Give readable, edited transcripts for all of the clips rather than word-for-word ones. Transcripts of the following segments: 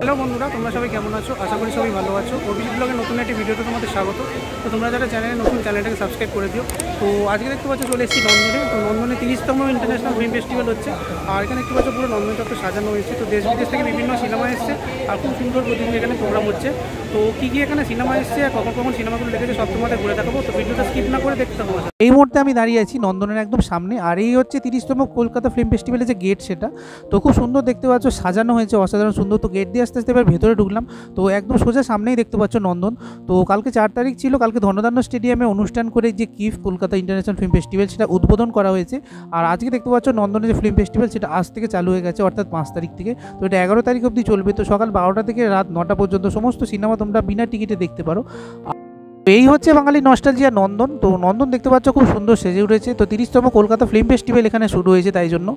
Hello বন্ধুরা, তোমরা সবাই কেমন আছো? আশা করি সবাই ভালো আছো। অভিজিৎ ব্লগের নতুন একটি ভিডিওতে তোমাদের স্বাগত। তো তোমরা যারা চ্যানেলটাকে সাবস্ক্রাইব করে দিও। তো আজকে দেখতে পাচ্ছ চলে এসেছি নন্দনে। তো নন্দনে 30তম ইন্টারন্যাশনাল ফিল্ম ফেস্টিভ্যাল হচ্ছে। আর এখানে দেখতে পাচ্ছ পুরো নন্দন চত্বর সাজানো হয়েছে। তো দেশ বিদেশ থেকে বিভিন্ন সিনেমা এসছে আর খুব সুন্দর প্রতিদিন এখানে প্রোগ্রাম হচ্ছে। তো কী কী এখানে সিনেমা এসছে আর কখন কখন সিনেমাগুলো লেগেছে সব তোমাদের ঘুরে দেখাবো। তো ভিডিওটা স্কিপ না করে দেখতে হবে। এই মুহূর্তে আমি দাঁড়িয়ে আছি নন্দনের একদম সামনে, আর এই হচ্ছে 30তম কলকাতা ফিল্ম ফেস্টিভ্যালের যে গেট, সেটা তো খুব সুন্দর দেখতে পাচ্ছ, সাজানো হয়েছে অসাধারণ সুন্দর। তো গেট দিয়ে আস্তে আস্তে এবার ভেতরে ঢুকলাম। তো একদম সোজা সামনেই দেখতে পাচ্ছ নন্দন। তো কালকে 4 তারিখ ছিল, কালকে ধনধান্য স্টেডিয়ামে অনুষ্ঠান করে যে কিফ কলকাতা ইন্টারন্যাশনাল ফিল্ম ফেস্টিভ্যাল সেটা উদ্বোধন করা হয়েছে। আর আজকে দেখতে পাচ্ছ নন্দনের যে ফিল্ম ফেস্টিভ্যাল সেটা আজ থেকে চালু হয়ে গেছে, অর্থাৎ 5 তারিখ থেকে। তো এটা 11 তারিখ অবধি চলবে। তো সকাল 12টা থেকে রাত 9টা পর্যন্ত সমস্ত সিনেমা তোমরা বিনা টিকিটে দেখতে পারো। এই হচ্ছে বাঙালি নস্টালজিয়া নন্দন। তো নন্দন দেখতে পাচ্ছ খুব সুন্দর সেজে উঠেছে। তো 30তম কলকাতা ফিল্ম ফেস্টিভ্যাল এখানে শুরু হয়েছে তাই জন্য।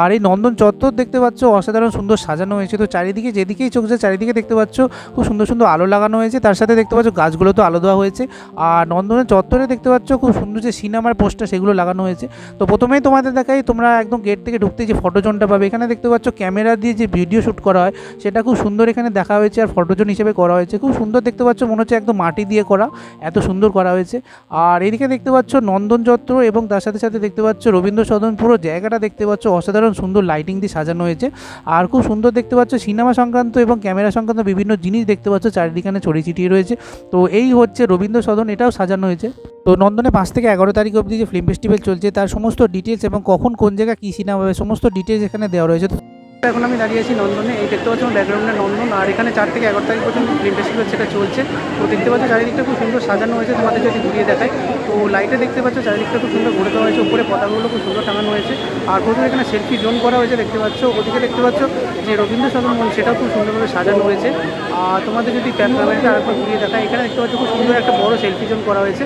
আর এই নন্দন চত্বর দেখতে পাচ্ছ অসাধারণ সুন্দর সাজানো হয়েছে। তো চারিদিকে যেদিকেই চোখ যায় চারিদিকে দেখতে পাচ্ছ খুব সুন্দর সুন্দর আলো লাগানো হয়েছে। তার সাথে দেখতে পাচ্ছ গাছগুলো তো আলো দেওয়া হয়েছে। আর নন্দনের চত্বরে দেখতে পাচ্ছ খুব সুন্দর যে সিনেমার পোস্টার সেগুলো লাগানো হয়েছে। তো প্রথমেই তোমাদের দেখাই, তোমরা একদম গেট থেকে ঢুকতে যে ফটোজোনটা পাবে, এখানে দেখতে পাচ্ছ ক্যামেরা দিয়ে যে ভিডিও শ্যুট করা হয় সেটা খুব সুন্দর এখানে দেখা হয়েছে আর ফটোজোন হিসেবে করা হয়েছে। খুব সুন্দর দেখতে পাচ্ছ, মনে হচ্ছে একদম মাটি দিয়ে করা, এত সুন্দর করা হয়েছে। আর এদিকে দেখতে পাচ্ছ নন্দন চত্বর এবং তার সাথে সাথে দেখতে পাচ্ছ রবীন্দ্র সদন, পুরো জায়গাটা দেখতে পাচ্ছ অসাধারণ সুন্দর লাইটিং দিয়ে সাজানো হয়েছে। আর খুব সুন্দর দেখতে পাচ্ছ সিনেমা সংক্রান্ত এবং ক্যামেরা সংক্রান্ত বিভিন্ন জিনিস দেখতে পাচ্ছ চারিদিকে ছড়িয়ে ছিটিয়ে রয়েছে। তো এই হচ্ছে রবীন্দ্র সদন, এটাও সাজানো হয়েছে। তো নন্দনে 5 থেকে 11 তারিখ অবধি যে ফিল্ম ফেস্টিভ্যাল চলছে তার সমস্ত ডিটেলস এবং কখন কোন জায়গায় কী সিনেমা হবে সমস্ত ডিটেলস এখানে দেওয়া রয়েছে। এখন আমি দাঁড়িয়ে আছি নন্দনে। এই দেখতে পাচ্ছি ব্যাকগ্রাউন্ডে নন্দন। আর এখানে 4 থেকে 11 তারিখ পর্যন্ত ফিল্ম ফেস্টিভ্যাল সেটা চলছে। তো দেখতে পাচ্ছ চারিদিকটা খুব সুন্দর সাজানো হয়েছে। তোমাদের যদি ঘুরিয়ে দেখায়, তো লাইটে দেখতে পাচ্ছ চারিদিকটা খুব সুন্দর ঘুরে দেওয়া হয়েছে। উপরে পতাকাগুলো খুব সুন্দর টাঙানো হয়েছে। আর প্রচুর এখানে সেলফি জোন করা হয়েছে দেখতে পাচ্ছ। ওদিকে দেখতে পাচ্ছ যে রবীন্দ্র সদন মঞ্চ, সেটাও খুব সুন্দরভাবে সাজানো হয়েছে। আর তোমাদের যদি ক্যামেরাটা আরেকবার ঘুরিয়ে দেখায়, এখানে দেখতে পাচ্ছ খুব সুন্দর একটা বড় সেলফি জোন করা হয়েছে।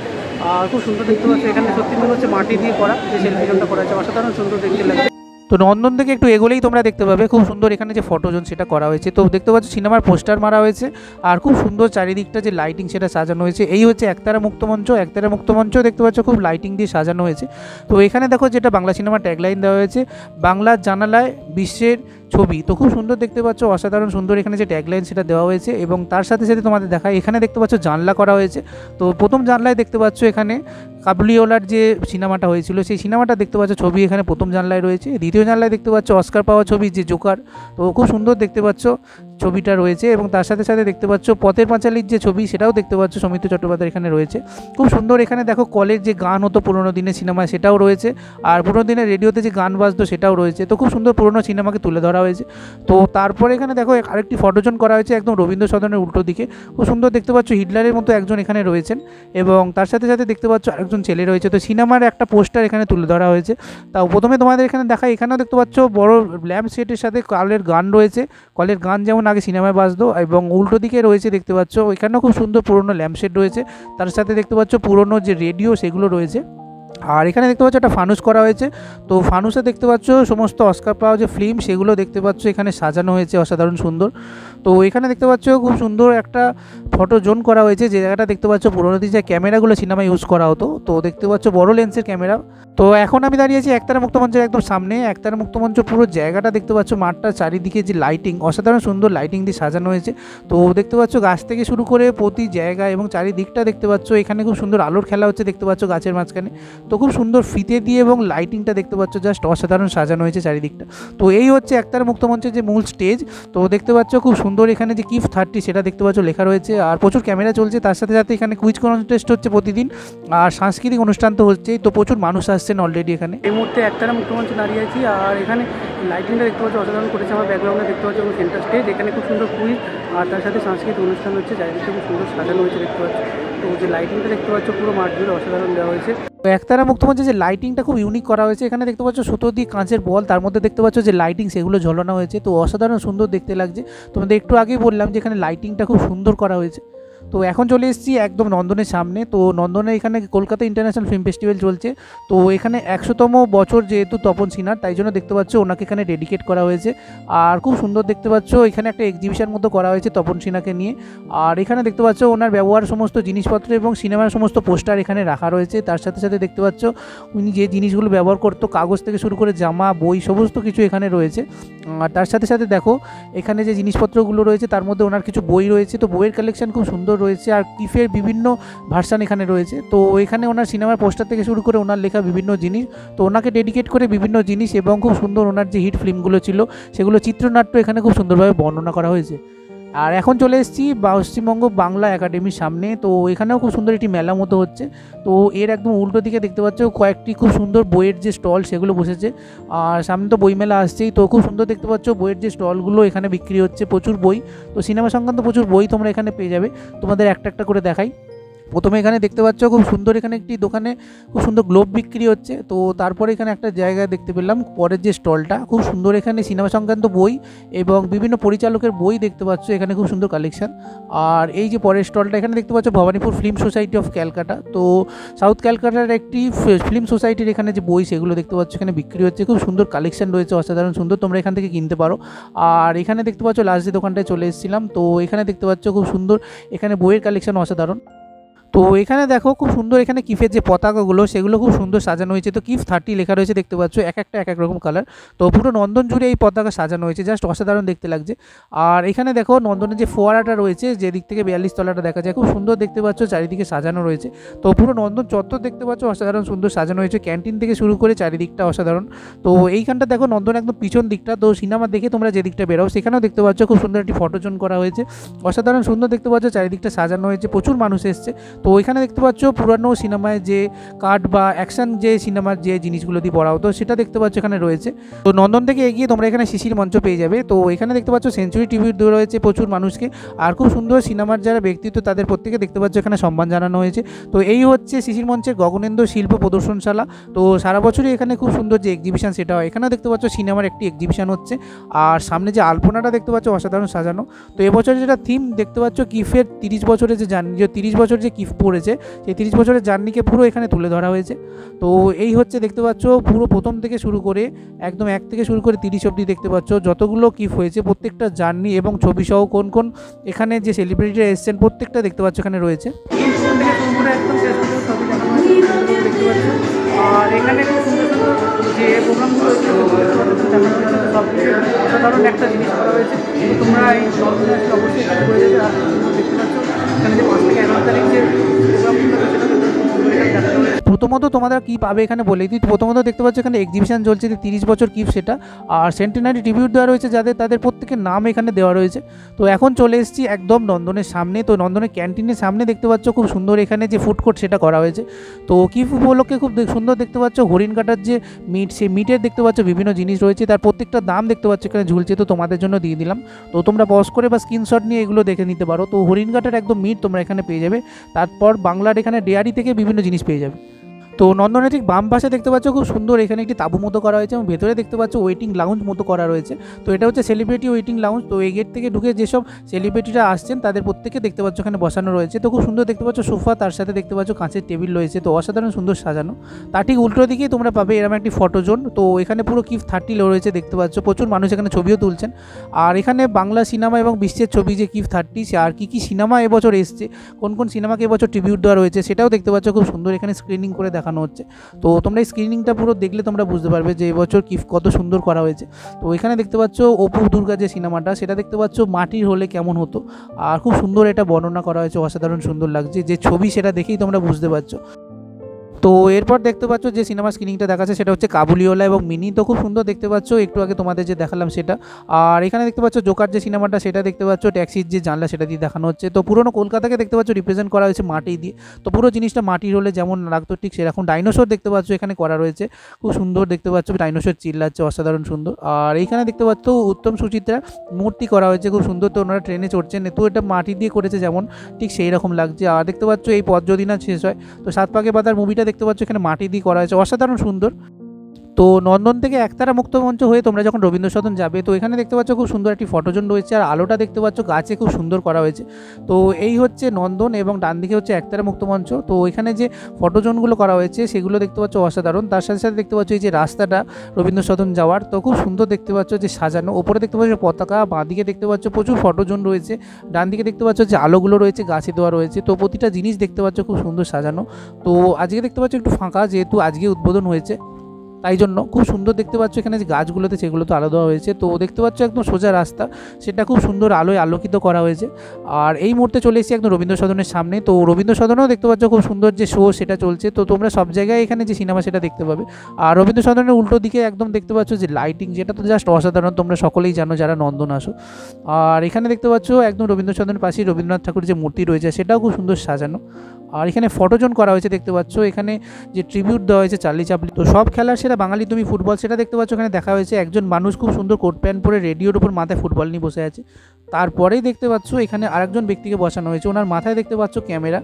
আর খুব সুন্দর দেখতে পাচ্ছ, এখানে সত্যি মনে হচ্ছে মাটি দিয়ে করা যে সেলফি জোনটা করা হয়েছে, অসাধারণ সুন্দর দেখতে লাগছে। তো নন্দন থেকে একটু এগোলেই তোমরা দেখতে পাবে খুব সুন্দর এখানে যে ফটোজোন সেটা করা হয়েছে। তো দেখতে পাচ্ছ সিনেমার পোস্টার মারা হয়েছে আর খুব সুন্দর চারিদিকটা যে লাইটিং সেটা সাজানো হয়েছে। এই হচ্ছে একতারা মুক্তমঞ্চ। একতারা মুক্তমঞ্চ দেখতে পাচ্ছ খুব লাইটিং দিয়ে সাজানো হয়েছে। তো এখানে দেখো যেটা বাংলা সিনেমার ট্যাগলাইন দেওয়া হয়েছে, বাংলার জানালায় বিশ্বের ছবি। তো খুব সুন্দর দেখতে পাচ্ছ, অসাধারণ সুন্দর এখানে যে ট্যাগলাইন সেটা দেওয়া হয়েছে। এবং তার সাথে সাথে তোমাদের দেখায় এখানে দেখতে পাচ্ছ জানলা করা হয়েছে। তো প্রথম জানলায় দেখতে পাচ্ছ এখানে কাবুলিওয়ালার যে সিনেমাটা হয়েছিল সেই সিনেমাটা দেখতে পাচ্ছ ছবি এখানে প্রথম জানলায় রয়েছে। দ্বিতীয় জানলায় দেখতে পাচ্ছ অস্কার পাওয়া ছবি যে জোকার, তো খুব সুন্দর দেখতে পাচ্ছ ছবিটা রয়েছে। এবং তার সাথে সাথে দেখতে পাচ্ছ পথের পাঁচালীর যে ছবি সেটাও দেখতে পাচ্ছ সৌমিত্র চট্টোপাধ্যায় এখানে রয়েছে। খুব সুন্দর এখানে দেখো কলের যে গান হতো পুরোনো দিনের সিনেমায় সেটাও রয়েছে। আর পুরোনো দিনের রেডিওতে যে গান বাজতো সেটাও রয়েছে। তো খুব সুন্দর পুরোনো সিনেমাকে তুলে ধরা হয়েছে। তো তারপরে এখানে দেখো আরেকটি ফটোজোন করা হয়েছে একদম রবীন্দ্র সদনের উল্টো দিকে। খুব সুন্দর দেখতে পাচ্ছ হিটলারের মতো একজন এখানে রয়েছেন এবং তার সাথে সাথে দেখতে পাচ্ছ আরেকজন ছেলে রয়েছে। তো সিনেমার একটা পোস্টার এখানে তুলে ধরা হয়েছে। তাও প্রথমে তোমাদের এখানে দেখা, এখানেও দেখতে পাচ্ছ বড় ল্যাম্প সেটের সাথে কলের গান রয়েছে। কলের গান যেমন আগে সিনেমায় বাজতো, এবং উল্টো দিকে রয়েছে দেখতে পাচ্ছ এখানেও খুব সুন্দর পুরনো ল্যাম্প সেট রয়েছে। তার সাথে দেখতে পাচ্ছ পুরনো যে রেডিও সেগুলো রয়েছে। আর এখানে দেখতে পাচ্ছ একটা ফানুস করা হয়েছে। তো ফানুসে দেখতে পাচ্ছ সমস্ত অস্কার পাওয়া যে ফিল্ম সেগুলো দেখতে পাচ্ছ এখানে সাজানো হয়েছে অসাধারণ সুন্দর। তো এখানে দেখতে পাচ্ছ খুব সুন্দর একটা ফটো জোন করা হয়েছে, যে জায়গাটা দেখতে পাচ্ছ পুরোনো দিন যে ক্যামেরাগুলো সিনেমায় ইউজ করা হতো। তো দেখতে পাচ্ছ বড় লেন্সের ক্যামেরা। তো এখন আমি দাঁড়িয়ে আছি একতারা মুক্তমঞ্চের একদম সামনে। একতারা মুক্তমঞ্চ পুরো জায়গাটা দেখতে পাচ্ছ, মাঠটার চারিদিকে যে লাইটিং অসাধারণ সুন্দর লাইটিং দিয়ে সাজানো হয়েছে। তো দেখতে পাচ্ছ গাছ থেকে শুরু করে প্রতি জায়গা এবং চারিদিকটা দেখতে পাচ্ছ এখানে খুব সুন্দর আলোর খেলা হচ্ছে দেখতে পাচ্ছ গাছের মাঝখানে। তো খুব সুন্দর ফিতে দিয়ে এবং লাইটিংটা দেখতে পাচ্ছ জাস্ট অসাধারণ সাজানো হয়েছে চারিদিকটা। তো এই হচ্ছে একতারা মুক্তমঞ্চের যে মূল স্টেজ। তো দেখতে পাচ্ছ খুব সুন্দর এখানে যে কিফ 30 সেটা দেখতে পাচ্ছ লেখা রয়েছে। আর প্রচুর ক্যামেরা চলছে, তার সাথে সাথে এখানে কুইজ কন্টেস্ট হচ্ছে প্রতিদিন, আর সাংস্কৃতিক অনুষ্ঠান তো হচ্ছেই। তো প্রচুর মানুষ আসছেন অলরেডি এখানে। এই মুহূর্তে একতারা মুক্তমঞ্চে দাঁড়িয়ে আছি। আর এখানে লাইটিংটা দেখতে পাচ্ছ অসাধারণ করেছে। আমার ব্যাকগ্রাউন্ডে দেখতে পাচ্ছ সেন্টার স্টেজ, এখানে খুব সুন্দর কুইজ আর তার সাথে সাংস্কৃতিক অনুষ্ঠান হচ্ছে। চারিদিকটা খুব সুন্দর সাজানো হয়েছে দেখতে পাচ্ছ। তো যে লাইটিংটা দেখতে পাচ্ছ পুরো মাঠ জুড়ে অসাধারণ দেওয়া হয়েছে। তো একতারা মুক্তমঞ্চে যে লাইটিংটা খুব ইউনিক করা হয়েছে। এখানে দেখতে পাচ্ছ সুতো দিয়ে কাঁচের বল, তার মধ্যে দেখতে পাচ্ছ যে লাইটিং সেগুলো ঝোলানো হয়েছে। তো অসাধারণ সুন্দর দেখতে লাগছে। তোমাদের একটু আগেই বললাম যে এখানে লাইটিংটা খুব সুন্দর করা হয়েছে। তো এখন চলে এসেছি একদম নন্দনের সামনে। তো নন্দনে এখানে কলকাতা ইন্টারন্যাশনাল ফিল্ম ফেস্টিভ্যাল চলছে। তো এখানে 100তম বছর যেহেতু তপন সিনহার, তাই জন্য দেখতে পাচ্ছ ওনাকে এখানে ডেডিকেট করা হয়েছে। আর খুব সুন্দর দেখতে পাচ্ছ এখানে একটা এক্সিবিশন মতো করা হয়েছে তপন সিনহাকে নিয়ে। আর এখানে দেখতে পাচ্ছ ওনার ব্যবহার সমস্ত জিনিসপত্র এবং সিনেমার সমস্ত পোস্টার এখানে রাখা রয়েছে। তার সাথে সাথে দেখতে পাচ্ছ উনি যে জিনিসগুলো ব্যবহার করতো, কাগজ থেকে শুরু করে জামা, বই, সমস্ত কিছু এখানে রয়েছে। আর তার সাথে সাথে দেখো এখানে যে জিনিসপত্রগুলো রয়েছে তার মধ্যে ওনার কিছু বই রয়েছে। তো বইয়ের কালেকশন খুব সুন্দর রয়েছে। আর কিফের বিভিন্ন ভার্সান এখানে রয়েছে। তো এখানে ওনার সিনেমার পোস্টার থেকে শুরু করে ওনার লেখা বিভিন্ন জিনিস, তো ওনাকে ডেডিকেট করে বিভিন্ন জিনিস এবং খুব সুন্দর ওনার যে হিট ফিল্মগুলো ছিল সেগুলো চিত্রনাট্য এখানে খুব সুন্দরভাবে বর্ণনা করা হয়েছে। আর এখন চলে এসেছি পশ্চিমবঙ্গ বাংলা একাডেমির সামনে। তো এখানেও খুব সুন্দর একটি মেলা মতো হচ্ছে। তো এর একদম উল্টো দিকে দেখতে পাচ্ছ কয়েকটি খুব সুন্দর বইয়ের যে স্টল সেগুলো বসেছে। আর সামনে তো বইমেলা আসছেই, তো খুব সুন্দর দেখতে পাচ্ছ বইয়ের যে স্টলগুলো এখানে বিক্রি হচ্ছে, প্রচুর বই। তো সিনেমা সংক্রান্ত প্রচুর বই তোমরা এখানে পেয়ে যাবে। তোমাদের একটা একটা করে দেখাই। প্রথমে এখানে দেখতে পাচ্ছ খুব সুন্দর এখানে একটি দোকানে খুব সুন্দর গ্লোব বিক্রি হচ্ছে। তো তারপরে এখানে একটা জায়গায় দেখতে পেলাম পরের যে স্টলটা খুব সুন্দর, এখানে সিনেমা সংক্রান্ত বই এবং বিভিন্ন পরিচালকের বই দেখতে পাচ্ছ এখানে খুব সুন্দর কালেকশন। আর এই যে পরের স্টলটা এখানে দেখতে পাচ্ছ Bhowanipore film society of Calcutta. তো সাউথ ক্যালকাটার একটি ফিল্ম সোসাইটির এখানে যে বই সেগুলো দেখতে পাচ্ছ এখানে বিক্রি হচ্ছে। খুব সুন্দর কালেকশন রয়েছে, অসাধারণ সুন্দর, তোমরা এখান থেকে কিনতে পারো। আর এখানে দেখতে পাচ্ছ লাস্ট যে দোকানটায় চলে এসেছিলাম, তো এখানে দেখতে পাচ্ছ খুব সুন্দর এখানে বইয়ের কালেকশন অসাধারণ। তো এখানে দেখো খুব সুন্দর এখানে কিফের যে পতাকাগুলো সেগুলো খুব সুন্দর সাজানো হয়েছে। তো কিফ 30 লেখা রয়েছে দেখতে পাচ্ছ, এক একটা এক এক রকম কালার। তো পুরো নন্দন জুড়ে এই পতাকা সাজানো হয়েছে, জাস্ট অসাধারণ দেখতে লাগছে। আর এখানে দেখো নন্দনের যে ফোয়ারাটা রয়েছে, যে দিক থেকে 42 তলাটা দেখা যায়, খুব সুন্দর দেখতে পাচ্ছ, চারিদিকে সাজানো রয়েছে। তো পুরো নন্দন চত্বর দেখতে পাচ্ছ অসাধারণ সুন্দর সাজানো হয়েছে, ক্যান্টিন থেকে শুরু করে চারিদিকটা অসাধারণ। তো এইখানটা দেখো নন্দন একদম পিছন দিকটা, তো সিনেমা দেখে তোমরা যে দিকটা বেরো সেখানেও দেখতে পাচ্ছ খুব সুন্দর একটি ফটোজোন করা হয়েছে, অসাধারণ সুন্দর দেখতে পাচ্ছ, চারিদিকটা সাজানো হয়েছে, প্রচুর মানুষ এসছে। তো এখানে দেখতে পাচ্ছ পুরানো সিনেমায় যে কাট বা অ্যাকশন যে সিনেমার যে জিনিসগুলো দিয়ে পড়া হতো সেটা দেখতে পাচ্ছ এখানে রয়েছে। তো নন্দন থেকে এগিয়ে তোমরা এখানে শিশির মঞ্চ পেয়ে যাবে। তো এখানে দেখতে পাচ্ছ সেঞ্চুরি টিভি রয়েছে প্রচুর মানুষকে। আর খুব সুন্দর সিনেমার যারা ব্যক্তিত্ব তাদের প্রত্যেকে দেখতে পাচ্ছ এখানে সম্মান জানানো হয়েছে। তো এই হচ্ছে শিশির মঞ্চের গগনেন্দ্র শিল্প প্রদর্শনশালা। তো সারা বছরই এখানে খুব সুন্দর যে এক্সিবিশন সেটা হয়। এখানে দেখতে পাচ্ছ সিনেমার একটি এক্সিবিশন হচ্ছে। আর সামনে যে আলপনাটা দেখতে পাচ্ছ অসাধারণ সাজানো। তো এবছর যেটা থিম দেখতে পাচ্ছ কিফের 30 বছরের যে জার্নি, যে 30 বছর যে কিফ পড়েছে সেই 30 বছরের জার্নিকে পুরো এখানে তুলে ধরা হয়েছে। তো এই হচ্ছে দেখতে পাচ্ছ পুরো প্রথম থেকে শুরু করে একদম 1 থেকে শুরু করে 30 অবধি দেখতে পাচ্ছ যতগুলো কিফ হয়েছে প্রত্যেকটা জার্নি এবং ছবি সহ কোন কোন এখানে যে সেলিব্রিটিরা এসেছেন প্রত্যেকটা দেখতে পাচ্ছ এখানে রয়েছে। আর এখানে খুব সুন্দর সুন্দর যে প্রোগ্রামগুলো হয়েছে অসাধারণ একটা জিনিস করা হয়েছে। তোমরা এই অবশ্যই এখানে করে যাবে। আর দেখতে পাচ্ছ এখানে যে 5 থেকে 11 তারিখ যে প্রোগ্রামগুলো সেটা প্রথমত তোমাদের কী পাবে এখানে বলে দিই। প্রথমত দেখতে পাচ্ছ এখানে এক্সিবিশন চলছে যে 30 বছর কিফ সেটা। আর সেন্টেনারি ট্রিবিউট দেওয়া রয়েছে যাদের, তাদের প্রত্যেকের নাম এখানে দেওয়া রয়েছে। তো এখন চলে এসেছি একদম নন্দনের সামনে। তো নন্দনের ক্যান্টিনের সামনে দেখতে পাচ্ছ খুব সুন্দর এখানে যে ফুড কোর্ট সেটা করা হয়েছে। তো কিফ উপলক্ষে খুব সুন্দর দেখতে পাচ্ছ হরিণ কাটার যে মিট, সেই মিটের দেখতে পাচ্ছ বিভিন্ন জিনিস রয়েছে, তার প্রত্যেকটা দাম দেখতে পাচ্ছ এখানে ঝুলছে। তো তোমাদের জন্য দিয়ে দিলাম। তো তোমরা পজ করে বা স্ক্রিনশট নিয়ে এগুলো দেখে নিতে পারো। তো হরিণ কাটার একদম মিট তোমরা এখানে পেয়ে যাবে। তারপর বাংলার এখানে ডেয়ারি থেকে বিভিন্ন জিনিস পেয়ে যাবে। তো নন্দনের ঠিক বাম পাশে দেখতে পাচ্ছ খুব সুন্দর এখানে একটি তাঁবু মতো করা হয়েছে এবং ভেতরে দেখতে পাচ্ছ ওয়েটিং লাউঞ্জ মতো করা রয়েছে। তো এটা হচ্ছে সেলিব্রিটি ওয়েটিং লাউঞ্জ। তো এই গেট থেকে ঢুকে যেসব সেলিব্রিটিরা আসছেন তাদের প্রত্যেকে দেখতে পাচ্ছ এখানে বসানো রয়েছে। তো খুব সুন্দর দেখতে পাচ্ছ সোফা, তার সাথে দেখতে পাচ্ছ কাঁচের টেবিল রয়েছে। তো অসাধারণ সুন্দর সাজানো। তার ঠিক উল্টো দিকেই তোমরা পাবে এরকম একটি ফটো জোন। তো এখানে পুরো কিফ 30 রয়েছে দেখতে পাচ্ছ, প্রচুর মানুষ এখানে ছবিও তুলছেন। আর এখানে বাংলা সিনেমা এবং বিশ্বের ছবি যে কিফ 30 আর কী সিনেমা এবছর এসছে, কোন কোন সিনেমাকে এবছর ট্রিবিউট দেওয়া রয়েছে সেটাও দেখতে পাচ্ছ খুব সুন্দর এখানে স্ক্রিনিং করে দেখানো হচ্ছে। তো তোমরা এই স্ক্রিনিংটা পুরো দেখলে তোমরা বুঝতে পারবে যে এবছর কিফ কত সুন্দর করা হয়েছে। তো এখানে দেখতে পাচ্ছ অপু দুর্গা যে সিনেমাটা সেটা দেখতে পাচ্ছ মাটির হলে কেমন হতো। আর খুব সুন্দর এটা বর্ণনা করা হয়েছে, অসাধারণ সুন্দর লাগছে। যে ছবি সেটা দেখেই তোমরা বুঝতে পারছো। তো এরপর দেখতে পাচ্ছ যে সিনেমা স্ক্রিনিংটা দেখাচ্ছে সেটা হচ্ছে কাবুলিওয়ালা এবং মিনি। তো খুব সুন্দর দেখতে পাচ্ছ, একটু আগে তোমাদের যে দেখালাম সেটা। আর এখানে দেখতে পাচ্ছ জোকার যে সিনেমাটা সেটা দেখতে পাচ্ছ ট্যাক্সির যে জানলা সেটা দিয়ে দেখানো হচ্ছে। তো পুরোনো কলকাতাকে দেখতে পাচ্ছ রিপ্রেজেন্ট করা হয়েছে মাটি দিয়ে। তো পুরো জিনিসটা মাটির হলে যেমন লাগতো ঠিক সেরকম। ডাইনোসর দেখতে পাচ্ছ এখানে করা রয়েছে, খুব সুন্দর দেখতে পাচ্ছ, ডাইনোসর চিল্লাচ্ছে, অসাধারণ সুন্দর। আর এইখানে দেখতে পাচ্ছ উত্তম সুচিত্রা মূর্তি করা হয়েছে খুব সুন্দর। তো ওনারা ট্রেনে চড়ছেন, তো এটা মাটি দিয়ে করেছে যেমন ঠিক সেই রকম লাগছে। আর দেখতে পাচ্ছ এই পথ যদি না শেষ হয় তো 7 পাকে বাঁধার মুভিটা দেখতে পাচ্ছ এখানে মাটি দিয়ে করা হয়েছে, অসাধারণ সুন্দর। তো নন্দন থেকে একতারা মুক্ত মঞ্চ হয়ে তোমরা যখন রবীন্দ্র সদন যাবে, তো এখানে দেখতে পাচ্ছ খুব সুন্দর একটি ফটোজোন রয়েছে, আর আলোটা দেখতে পাচ্ছ গাছে খুব সুন্দর করা হয়েছে। তো এই হচ্ছে নন্দন এবং ডান দিকে হচ্ছে একতারা মুক্ত মঞ্চ। তো এখানে যে ফটোজোনগুলো করা হয়েছে সেগুলো দেখতে পাচ্ছ অসাধারণ। তার সাথে সাথে দেখতে পাচ্ছ এই যে রাস্তাটা রবীন্দ্র সদন যাওয়ার, তো খুব সুন্দর দেখতে পাচ্ছ যে সাজানো। ওপরে দেখতে পাচ্ছ পতাকা, বাঁদিকে দেখতে পাচ্ছ প্রচুর ফটোজোন রয়েছে, ডান দিকে দেখতে পাচ্ছ যে আলোগুলো রয়েছে গাছে দেওয়া রয়েছে। তো প্রতিটা জিনিস দেখতে পাচ্ছ খুব সুন্দর সাজানো। তো আজকে দেখতে পাচ্ছ একটু ফাঁকা, যেহেতু আজকে উদ্বোধন হয়েছে তাই জন্য খুব সুন্দর দেখতে পাচ্ছ। এখানে যে গাছগুলোতে সেগুলো তো আলো দেওয়া হয়েছে। তো দেখতে পাচ্ছ একদম সোজা রাস্তা, সেটা খুব সুন্দর আলোয় আলোকিত করা হয়েছে। আর এই মুহূর্তে চলে এসেছি একদম রবীন্দ্র সদনের সামনে। তো রবীন্দ্র সদনেও দেখতে পাচ্ছ খুব সুন্দর যে শো সেটা চলছে। তো তোমরা সব জায়গায় এখানে যে সিনেমা সেটা দেখতে পাবে। আর রবীন্দ্র সদনের উল্টো দিকে একদম দেখতে পাচ্ছ যে লাইটিং, যেটা তো জাস্ট অসাধারণ, তোমরা সকলেই জানো যারা নন্দন আসো। আর এখানে দেখতে পাচ্ছ একদম রবীন্দ্র সদনের পাশেই রবীন্দ্রনাথ ঠাকুরের যে মূর্তি রয়েছে সেটাও খুব সুন্দর সাজানো। আর এখানে ফটোজোন করা হয়েছে দেখতে পাচ্ছ। এখানে যে ট্রিবিউট দেওয়া হয়েছে চার্লি চ্যাপলিন, তো সব খেলার সেটা বাঙালি তুমি ফুটবল সেটা দেখতে পাচ্ছ এখানে দেখা হয়েছে। একজন মানুষ খুব সুন্দর কোট প্যান্ট পরে রেডিওর উপর মাথায় ফুটবল নিয়ে বসে আছে। তারপরেই দেখতে পাচ্ছ এখানে আরেকজন ব্যক্তিকে বসানো হয়েছে, ওনার মাথায় দেখতে পাচ্ছ ক্যামেরা।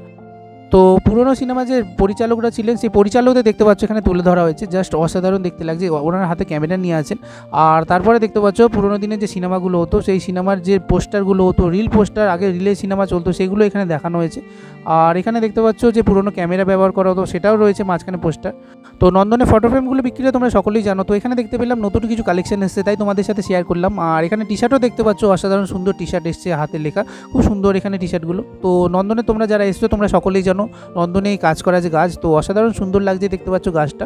তো পুরোনো সিনেমা যে পরিচালকরা ছিলেন সেই পরিচালকদের দেখতে পাচ্ছ এখানে তুলে ধরা হয়েছে, জাস্ট অসাধারণ দেখতে লাগছে। ওনার হাতে ক্যামেরা নিয়ে আছেন। আর তারপরে দেখতে পাচ্ছ পুরোনো দিনের যে সিনেমাগুলো হতো সেই সিনেমার যে পোস্টারগুলো হতো, রিল পোস্টার, আগে রিলে সিনেমা চলতো, সেগুলো এখানে দেখানো হয়েছে। আর এখানে দেখতে পাচ্ছ যে পুরোনো ক্যামেরা ব্যবহার করা হতো সেটাও রয়েছে মাঝখানে পোস্টার। তো নন্দনে ফটো ফ্রেমগুলো বিক্রি হয় তোমরা সকলেই জানো। তো এখানে দেখতে পেলাম নতুন কিছু কালেকশন এসেছে, তাই তোমাদের সাথে শেয়ার করলাম। আর এখানে টি শার্টও দেখতে পাচ্ছ, অসাধারণ সুন্দর টি শার্ট এসছে, হাতে লেখা, খুব সুন্দর এখানে টি শার্টগুলো। তো নন্দনে তোমরা যারা এসছো তোমরা সকলেই জানো নন্দনে এই কাজ করা যে গাছ, তো অসাধারণ সুন্দর লাগছে দেখতে পাচ্ছ গাছটা।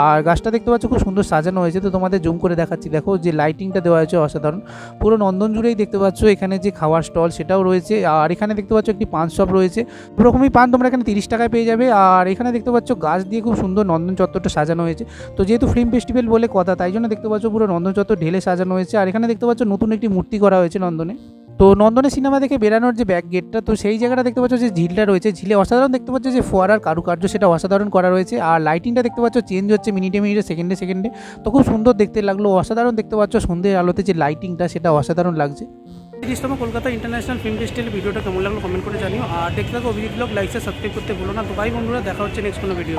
আর গাছটা দেখতে পাচ্ছ খুব সুন্দর সাজানো হয়েছে। তো তোমাদের জুম করে দেখাচ্ছি, দেখো যে লাইটিংটা দেওয়া হয়েছে অসাধারণ। পুরো নন্দন জুড়েই দেখতে পাচ্ছ এখানে যে খাওয়ার স্টল সেটাও রয়েছে। আর এখানে দেখতে পাচ্ছ একটি পান শপ রয়েছে, ওরকমই পান তোমরা এখানে 30 টাকায় পেয়ে যাবে। আর এখানে দেখতে পাচ্ছ গাছ দিয়ে খুব সুন্দর নন্দন চত্বরটা সাজানো হয়েছে। তো যেহেতু ফিল্ম ফেস্টিভ্যাল বলে কথা, তাই জন্য দেখতে পাচ্ছ পুরো নন্দন চত্বর ঢেলে সাজানো হয়েছে। আর এখানে দেখতে পাচ্ছ নতুন একটি মূর্তি করা হয়েছে নন্দনে। তো নন্দনে সিনেমা দেখে বেরানোর যে ব্যাক গেটটা, তো সেই জায়গাটা দেখতে পাচ্ছ যে ঝিলটা রয়েছে, ঝিলে অসাধারণ দেখতে পাচ্ছ যে ফোয়ারার কারুকার্য সেটা অসাধারণ করা রয়েছে। আর লাইটিংটা দেখতে পাচ্ছ চেঞ্জ হচ্ছে মিনিটে মিনিটে, সেকেন্ডে সেকেন্ডে, তো খুব সুন্দর দেখতে লাগলো, অসাধারণ দেখতে পাচ্ছ সন্ধ্যের আলোতে যে লাইটিংটা সেটা অসাধারণ লাগছে। 30তম কলকাতা ইন্টারন্যাশনাল ফিল্ম ফেস্টিভ্যাল ভিডিওটা কেমন লাগলো কমেন্ট করে জানিও। আর দেখতে থাকো অভিজিৎ ব্লগ, লাইক সাবস্ক্রাইব করতে ভুলো না। তো বাই বন্ধুরা, দেখা হচ্ছে নেক্সট কোনো ভিডিও।